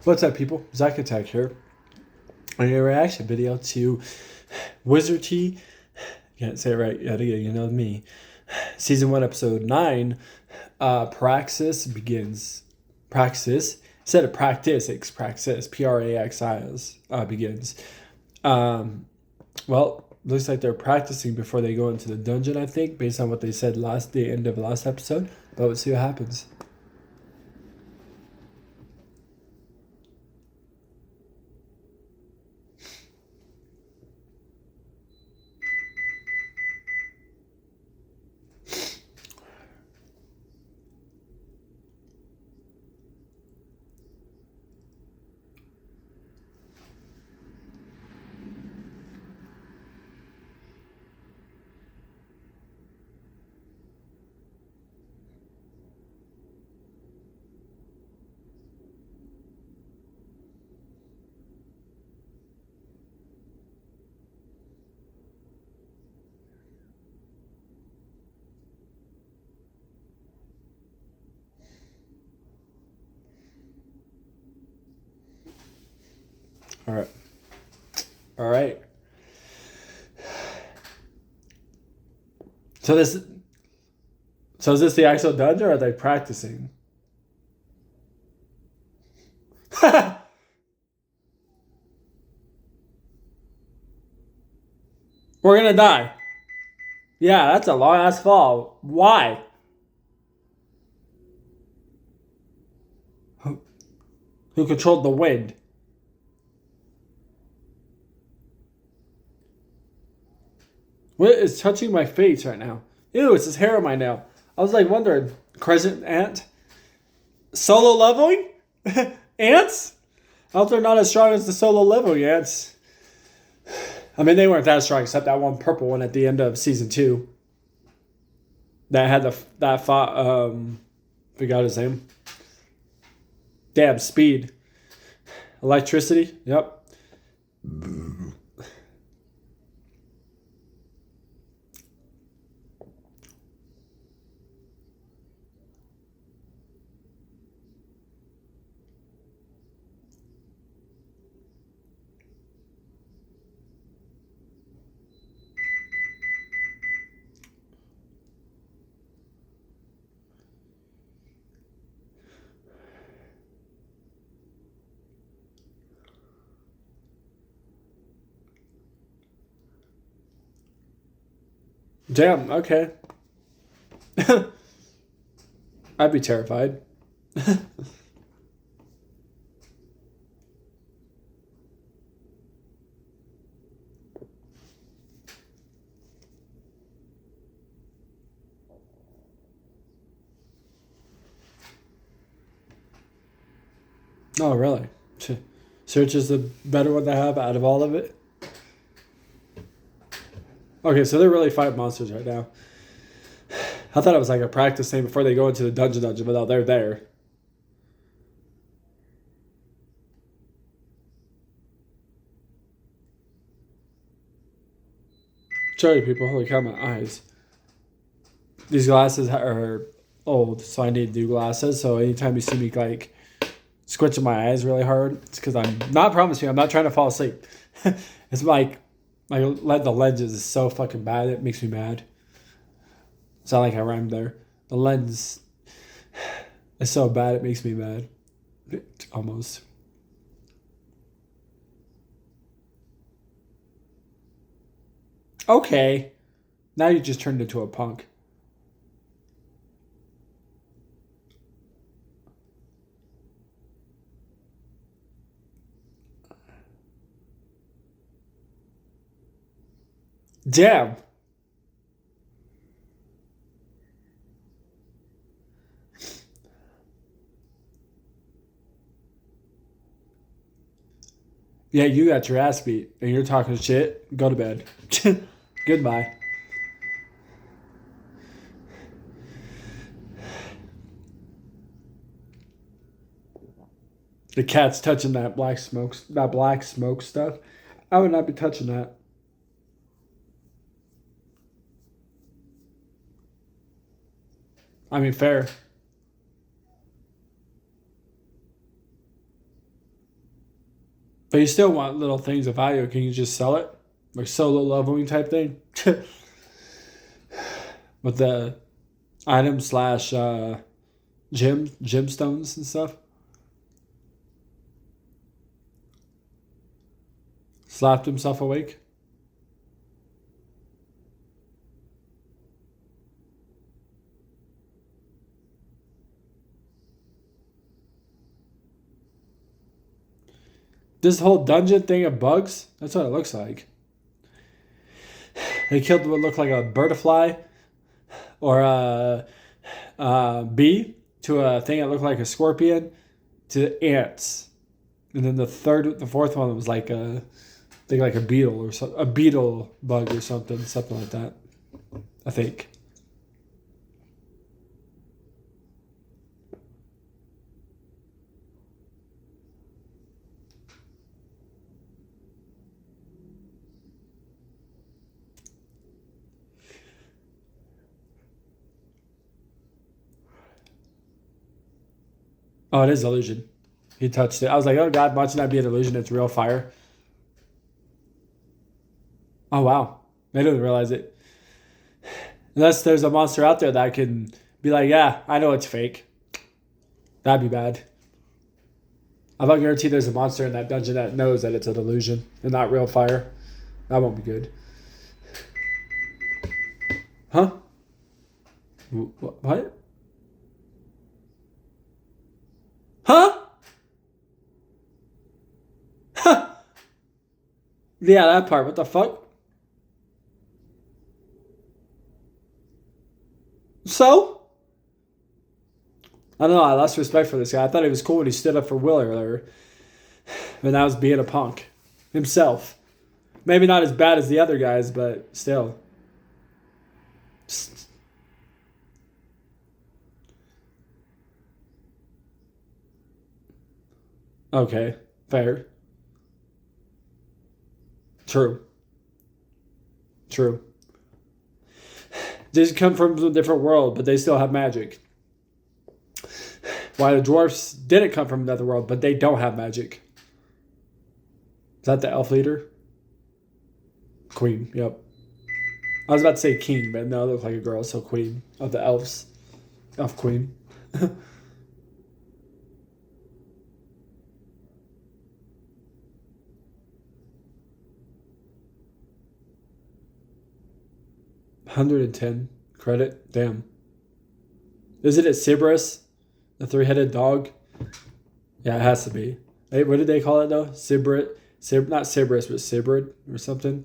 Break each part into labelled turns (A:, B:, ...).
A: What's up, people? Zach Attack here. On a reaction video to Wizardry. Can't say it right yet again, you know me. Season 1, Episode 9, Praxis Begins. Praxis. Instead of practice, it's Praxis. Praxis begins. Well, looks like they're practicing before they go into the dungeon, I think, based on what they said the end of last episode. But let's see what happens. All right. So is this the actual dungeon, or are they practicing? We're gonna die. Yeah, that's a long ass fall. Why? Who controlled the wind? What is touching my face right now? Ew, it's his hair on my nail. I was like wondering, crescent ant? Solo leveling? Ants? I hope they're not as strong as the solo leveling ants. I mean, they weren't that strong except that one purple one at the end of season 2. That had that fought, forgot his name. Damn, speed. Electricity, yep. Damn, okay. I'd be terrified. Oh, really? Search is the better one to have out of all of it? Okay, so they're really fighting monsters right now. I thought it was like a practice thing before they go into the dungeon, but no, they're there. Show you people, holy cow, my eyes. These glasses are old, so I need new glasses. So anytime you see me like squinching my eyes really hard, it's because I'm not promising. I'm not trying to fall asleep. It's like the lens is so fucking bad. It makes me mad. It's not like I rhymed there. The lens is so bad. It makes me mad. Almost. Okay. Now you just turned into a punk. Damn. Yeah, you got your ass beat and you're talking shit. Go to bed. Goodbye. The cat's touching that black smoke stuff. I would not be touching that. I mean, fair. But you still want little things of value. Can you just sell it? Like solo leveling type thing? With the item slash gemstones and stuff. Slapped himself awake. This whole dungeon thing of bugs, that's what it looks like. They killed what looked like a butterfly or a bee to a thing that looked like a scorpion to ants. And then the fourth one was like a thing like a beetle or a beetle bug or something like that. I think. Oh, it is illusion. He touched it. I was like, oh god, watching that be an illusion. It's real fire. Oh wow, I didn't realize it. Unless there's a monster out there that can be like, yeah, I know it's fake. That'd be bad. I about guarantee there's a monster in that dungeon that knows that it's an illusion and not real fire. That won't be good. Huh? What? Huh? Huh? Yeah, that part. What the fuck? So? I don't know. I lost respect for this guy. I thought he was cool when he stood up for Will earlier. But now he's being a punk. Himself. Maybe not as bad as the other guys, but still. Okay. Fair. True. True. They just come from a different world, but they still have magic. Why the dwarfs didn't come from another world, but they don't have magic. Is that the elf leader? Queen, yep. I was about to say king, but no, it looked like a girl, so queen of the elves. Elf queen. 110 credit? Damn. Is it at Cerberus? The three-headed dog? Yeah, it has to be. Hey, what did they call it though? Not Cerberus, but Cybrid or something.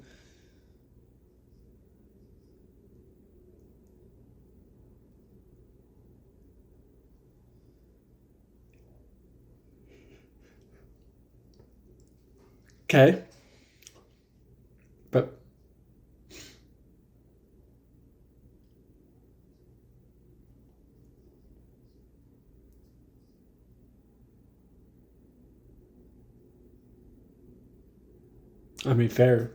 A: Okay. But I mean, fair.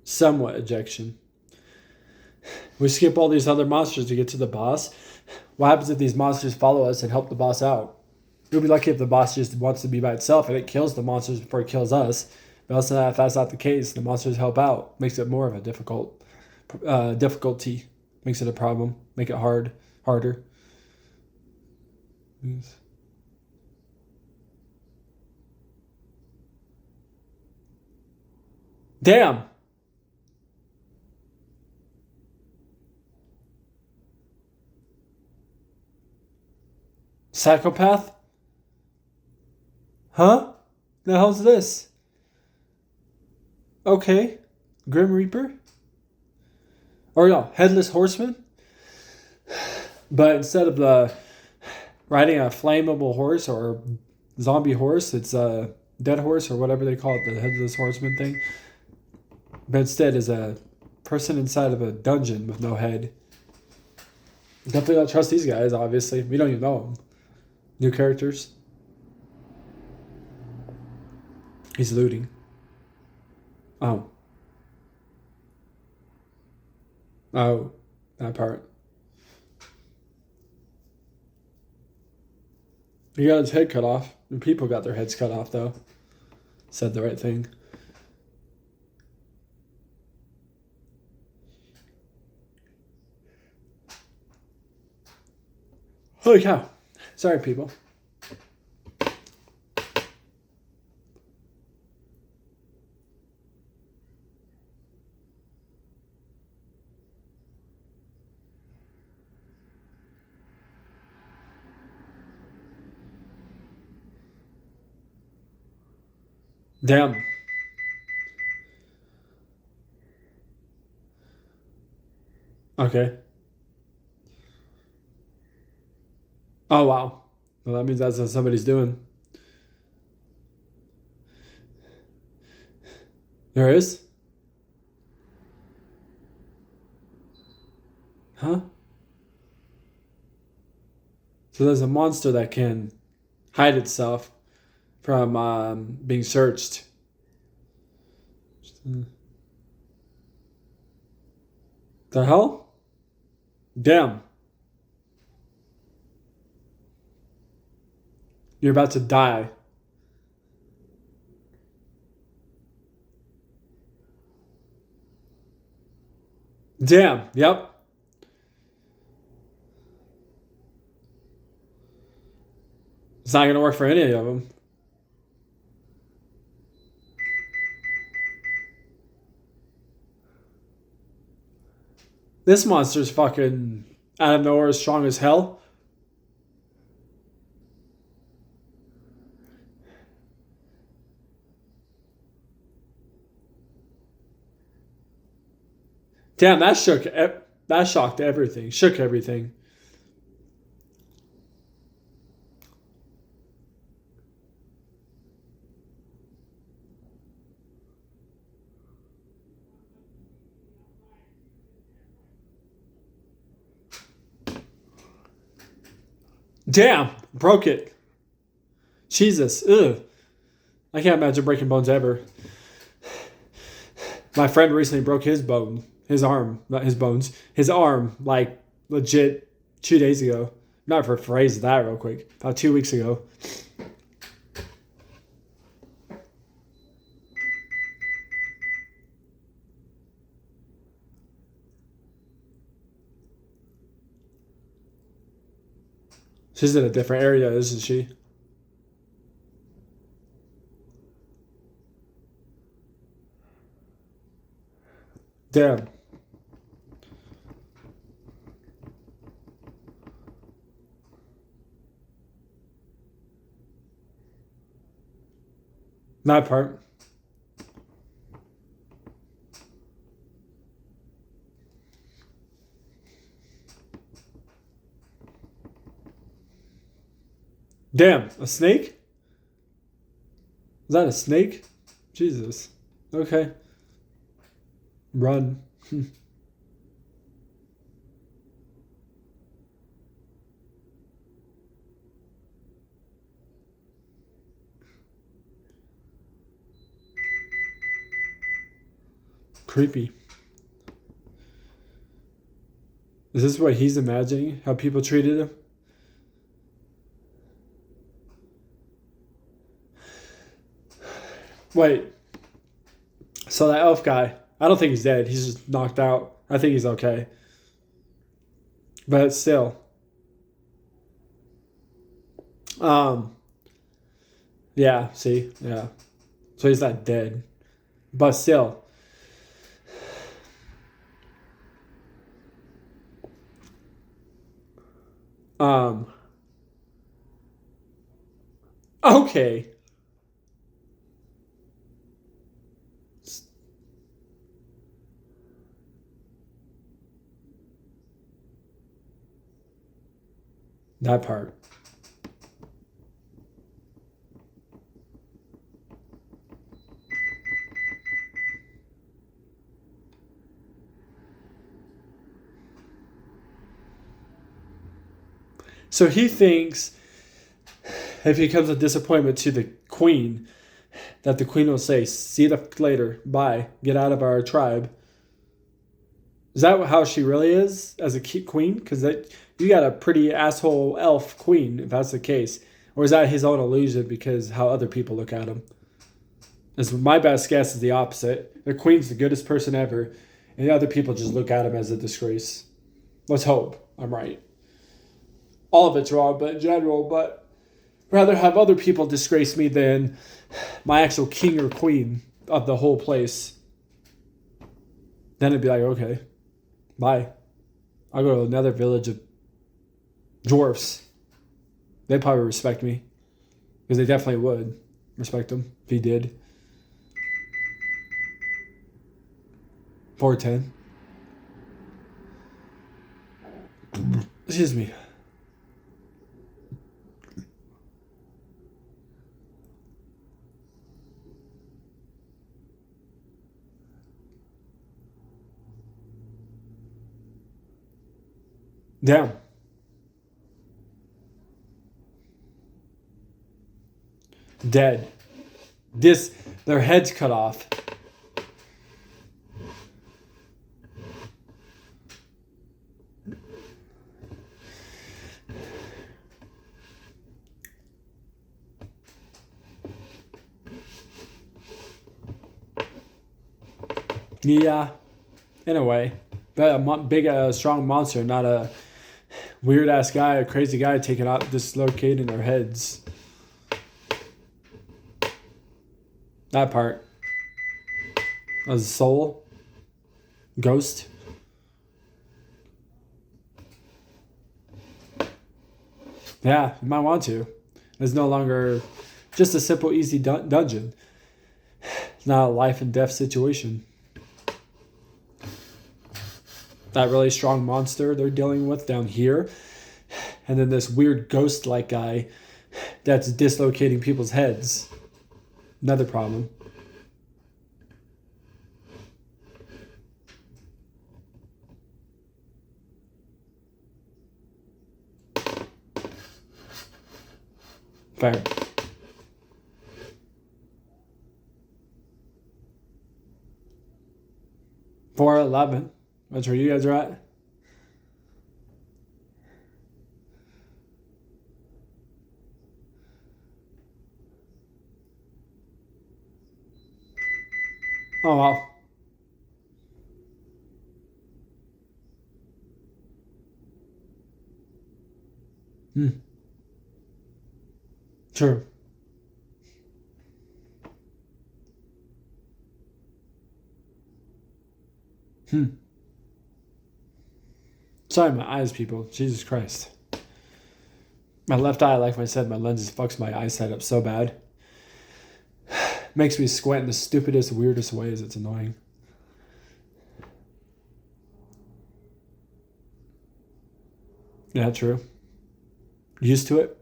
A: Somewhat ejection. We skip all these other monsters to get to the boss. What happens if these monsters follow us and help the boss out? We'll be lucky if the boss just wants to be by itself and it kills the monsters before it kills us. But also, if that's not the case, the monsters help out. Makes it more of a difficulty. Makes it a problem. Make it harder. Yes. Damn. Psychopath? Huh? The hell's this? Okay. Grim Reaper? Or no, Headless Horseman? But instead of riding a flammable horse or zombie horse, it's a dead horse or whatever they call it, the Headless Horseman thing. But instead is a person inside of a dungeon with no head. Definitely don't trust these guys, obviously. We don't even know them. New characters. He's looting. Oh. Oh, that part. He got his head cut off. And people got their heads cut off, though. Said the right thing. Holy cow. Sorry, people. Damn. Okay. Oh, wow. Well, that means that's what somebody's doing. There is? Huh? So there's a monster that can hide itself from being searched. The hell? Damn. You're about to die. Damn. Yep. It's not going to work for any of them. This monster's fucking out of nowhere strong as hell. Damn, that shocked everything. Shook everything. Damn, broke it. Jesus, ugh. I can't imagine breaking bones ever. My friend recently broke his bone, his arm, not his bones, his arm, like legit 2 days ago. Not for phrase that real quick. About 2 weeks ago. She's in a different area, isn't she? Damn. That part. Damn, a snake? Is that a snake? Jesus. Okay. Run. Creepy. Is this what he's imagining? How people treated him? Wait. So that elf guy, I don't think he's dead. He's just knocked out. I think he's okay. But still. Yeah, see? Yeah. So he's not dead. But still. Okay. That part. So he thinks if he becomes a disappointment to the queen, that the queen will say, "See you later, bye, get out of our tribe." Is that how she really is as a queen? Because you got a pretty asshole elf queen, if that's the case. Or is that his own illusion because how other people look at him? My best guess is the opposite. The queen's the goodest person ever, and the other people just look at him as a disgrace. Let's hope I'm right. All of it's wrong, but in general, but rather have other people disgrace me than my actual king or queen of the whole place. Then it'd be like, okay, bye. I'll go to another village of dwarfs. They'd probably respect me. Because they definitely would respect him if he did. 410. Excuse me. Damn. Dead. Their heads cut off. Yeah, in a way. But a big, strong monster, not a weird-ass guy, a crazy guy taking out, dislocating their heads. That part. A soul. Ghost. Yeah, you might want to. It's no longer just a simple, easy dungeon. It's not a life and death situation. That really strong monster they're dealing with down here. And then this weird ghost-like guy that's dislocating people's heads. Another problem. Fair. $4.11. That's where you guys are at. Oh, wow. True. Sorry, my eyes, people. Jesus Christ. My left eye, like I said, my lenses fucks my eyesight up so bad. Makes me squint in the stupidest, weirdest ways. It's annoying. Yeah, true. Used to it?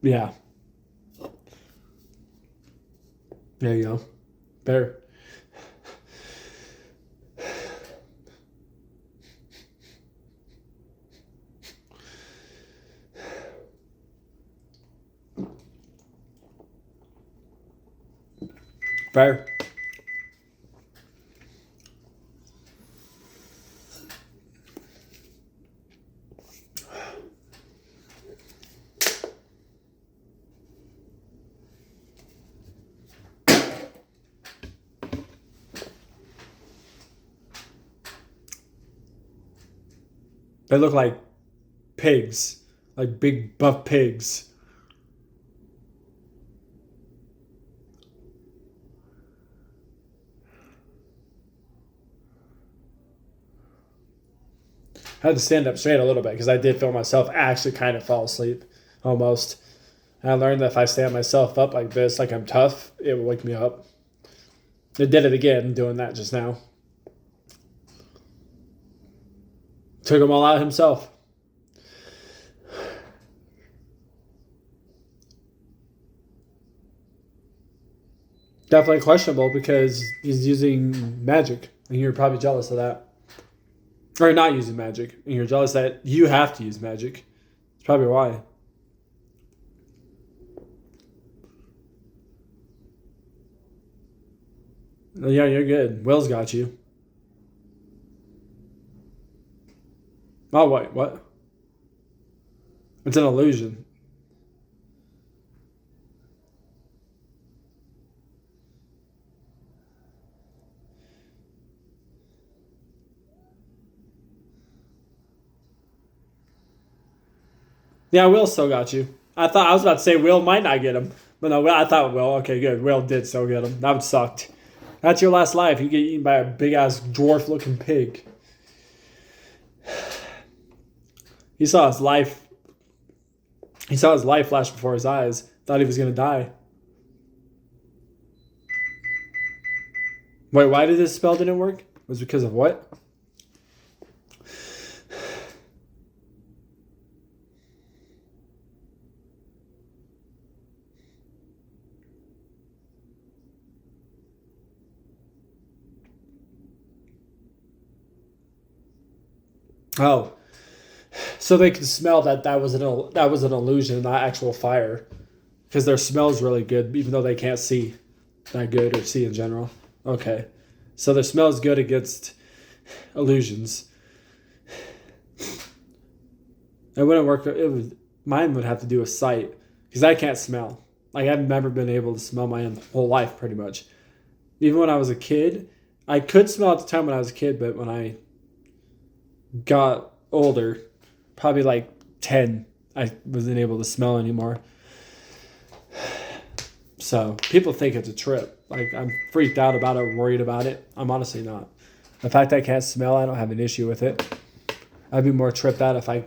A: Yeah. There you go. Better. Fair. They look like pigs, like big buff pigs. I had to stand up straight a little bit because I did feel myself actually kind of fall asleep, almost. And I learned that if I stand myself up like this, like I'm tough, it will wake me up. It did it again, doing that just now. Took them all out himself. Definitely questionable because he's using magic, and you're probably jealous of that. Or not using magic, and you're jealous that you have to use magic. That's probably why. Yeah, you're good. Will's got you. Oh, wait, what? It's an illusion. Yeah, Will still got you. I was about to say Will might not get him, but no, I thought Will. Okay, good. Will did still get him. That would sucked. That's your last life. You get eaten by a big ass dwarf looking pig. He saw his life. He saw his life flash before his eyes. Thought he was gonna die. Wait, why did this spell didn't work? Was it because of what? Oh, so they could smell that was an illusion, not actual fire, because their smell is really good, even though they can't see that good or see in general. Okay, so their smell is good against illusions. It wouldn't work. Mine would have to do with sight because I can't smell. Like I've never been able to smell my own whole life, pretty much. Even when I was a kid, I could smell at the time when I was a kid, but when I got older, probably like 10, I wasn't able to smell anymore. So people think it's a trip. Like I'm freaked out about it, worried about it. I'm honestly not. The fact I can't smell, I don't have an issue with it. I'd be more tripped out if I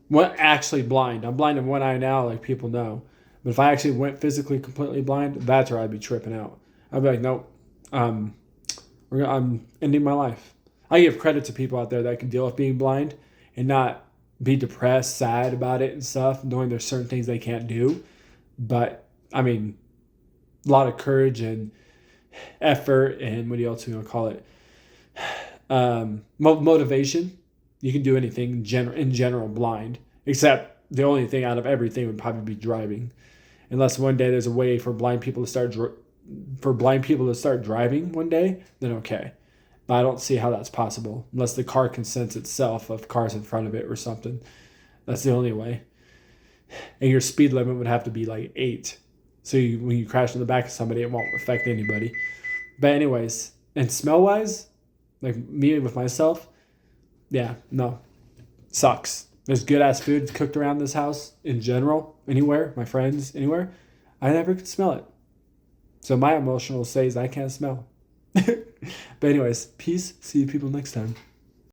A: went actually blind. I'm blind in one eye now, like people know. But if I actually went physically completely blind, that's where I'd be tripping out. I'd be like, nope, I'm ending my life. I give credit to people out there that can deal with being blind and not be depressed, sad about it and stuff, knowing there's certain things they can't do. But, I mean, a lot of courage and effort and what else are you going to call it? Motivation. You can do anything in general blind, except the only thing out of everything would probably be driving. Unless one day there's a way for blind people to start driving one day, then okay. But I don't see how that's possible unless the car can sense itself of cars in front of it or something. That's the only way. And your speed limit would have to be like 8. So when you crash in the back of somebody, it won't affect anybody. But anyways, and smell-wise, like me with myself, yeah, no. Sucks. There's good-ass food cooked around this house in general, anywhere, my friends, anywhere. I never could smell it. So my emotional says I can't smell. But anyways, peace. See you people next time.